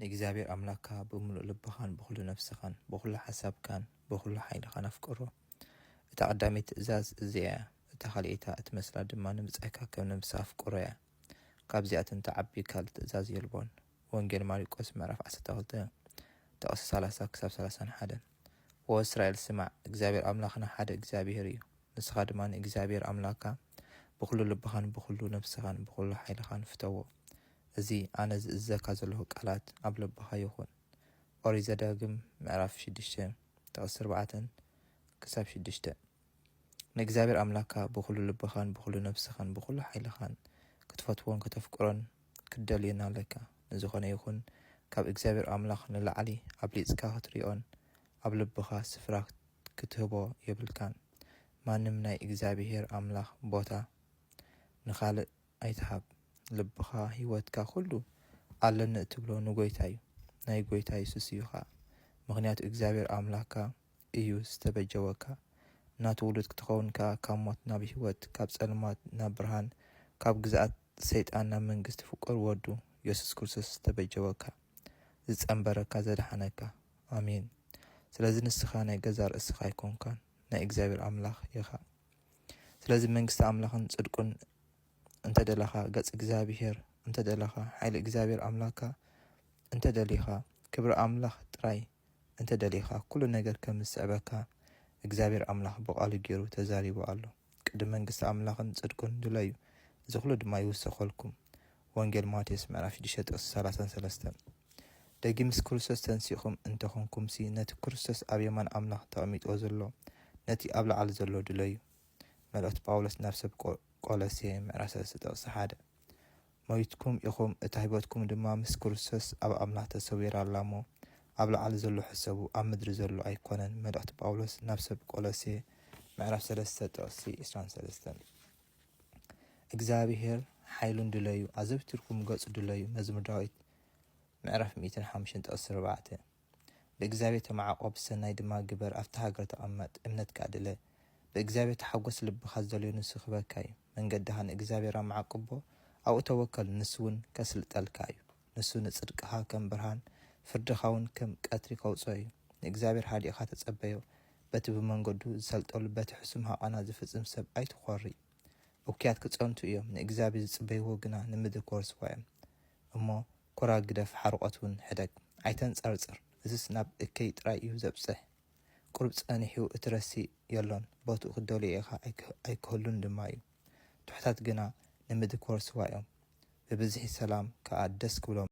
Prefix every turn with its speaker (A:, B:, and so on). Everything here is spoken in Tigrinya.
A: ንእግዚአብሔር አምላካ በሙሉ ልብኻን በኩሉ ነፍስኻን በኩሉ ሓሳብካን በኩሉ ሓይልኻን አፍቅሮ እታ ቀዳሚት ትእዛዝ እዚኣ እታ ካልእታ እትመስላ ድማ ንምጽእካ ከም ነብስኻ አፍቅሮ እያ ካብዚኣተን ተዓቢካ ትእዛዝ የልቦን ወንጌል ማርቆስ ምዕራፍ 12 ጥቅስ 30 ክሳብ 31 ወእስራኤል ስማዕ እግዚአብሔር አምላኽና ሓደ እግዚአብሔር እዩ ንስኻ ድማ ንእግዚአብሔር አምላካ በኩሉ ልብኻን በኩሉ ነፍስኻን በኩሉ ሓይልኻን ፍተዎ እዚ ኣነ ዝእዘካ ዘለኹ ቃላት ኣብ ልብኻ ይኹን ኦሪት ዘዳግም ምዕራፍ 6 ጥቅስ 4 ክሳብ 6 ንእግዚአብሔር አምላካ በኩሉ ልብኻን በኩሉ ነፍስኻን በኩሉ ሓይልኻን ክትፈትዎን ከተፍቅሮን ክደልየና ኣለካ ንዝኾነ ይኹን ካብ እግዚአብሔር አምላኽ ንላዕሊ ኣብሊጽካ ክትሪኦን ኣብ ልብኻ ስፍራ ክትህቦ የብልካን ማንም ናይ እግዚአብሔር አምላኽ ቦታ ንኻልእ ኣይትሃብ ልብኻ ህይወትካ ሁሉ ኣለኒ እትብሎ ንጎይታ እዩ ናይ ጎይታ ኢየሱስ እዩኻ ምክንያቱ እግዚአብሔር አምላካ እዩ ዝተበጀወካ ናቱ ውሉድ ክትኸውንካ ካብ ሞት ናብ ህይወት ካብ ጸልማት ናብ ብርሃን ካብ ግዛኣት ሰይጣን ናብ መንግስቲ ፍቁር ወዱ ኢየሱስ ክርስቶስ ዝተበጀወካ ዝጸንበረካ ዘድሓነካ አሜን ስለዚ ንስኻ ናይ ገዛ ርእስኻ ኣይኮንካን ናይ እግዚአብሔር አምላኽ ኢኻ ስለዚ መንግስቲ አምላኽን ጽድቁን እንተ ደለኻ ገጽ እግዚአብሔር እንተ ደለኻ ሓይሊ እግዚአብሔር አምላካ እንተ ደሊኻ ክብሪ አምላኽ ጥራይ እንተ ደሊኻ ኩሉ ነገር ከም ዝስዕበካ እግዚአብሔር አምላኽ በቃሉ ገይሩ ተዛሪቡ ኣሎ ቅድም መንግስቲ አምላኽን ጽድቁን ድለዩ እዚ ኩሉ ድማ ይውሰኸልኩም ወንጌል ማቴዎስ ምዕራፍ 6 ጥቅስ 33 ደጊ ምስ ክርስቶስ ተንሲኹም እንተኾንኩምሲ ነቲ ክርስቶስ ኣብ የማን አምላኽ ተቐሚጦ ዘሎ ነቲ ኣብ ላዕሊ ዘሎ ድለዩ መልእክቲ ጳውሎስ ናብ ሰብ ቆሎሴ ምዕራፍ 3 ጥቅስ 1 ሞይትኩም ኢኹም እታ ህይወትኩም ድማ ምስ ክርስቶስ ኣብ አምላኽ ተሰዊራ ኣላ እሞ ኣብ ላዕሊ ዘሎ ሕሰቡ ኣብ ምድሪ ዘሎ ኣይኮነን መልእክቲ ጳውሎስ ናብ ሰብ ቆሎሴ ምዕራፍ 3 ጥቅስ 23 እግዚአብሔር ሓይሉን ድለዩ ኣዘብቲርኩም ገጹ ድለዩ መዝሙር ዳዊት ምዕራፍ 105 ጥቅስ 4 ብእግዚአብሔር ተማዓቆ ብሰናይ ድማ ግበር ኣብታ ሃገር ተቐመጥ እምነትካ ድለ በእግዚአብሔር ተሓጎስ ልብኻ ዘልዩ ንሱ ክበካ እዩ መንገድኻ ንእግዚአብሔር ኣማዓቅቦ ኣብኡ ተወከል ንሱውን ከስልጠልካ እዩ ንሱ ንጽድቅኻ ከም ብርሃን ፍርድኻውን ከም ቀትሪ ከውፅኦ እዩ ንእግዚአብሔር ሃዲእኻ ተጸበዮ በቲ ብመንገዱ ዝሰልጠሉ በቲ ሕሱም ሃቃና ዝፍጽም ሰብ ኣይትኾሪ እኩያት ክጸንቱ እዮም ንእግዚአብሔር ዝጽበይዎ ግና ንምድሪ ኮርስዋ እዮም እሞ ኮራ ግደፍ ሓርቆት እውን ሕደግ ኣይተንጸርጽር እዚስ ናብ እከይ ጥራይ እዩ ዘብጽሕ ቁርብ ጸኒሑ እትረሲ የሎን ቦትኡ ክደልዩ ኢኻ ኣይክህሉን ድማ እዩ ትሑታት ግና ንምድሪ ኮርስዋ እዮም ብብዝሒ ሰላም ከዓ ደስ ክብሎም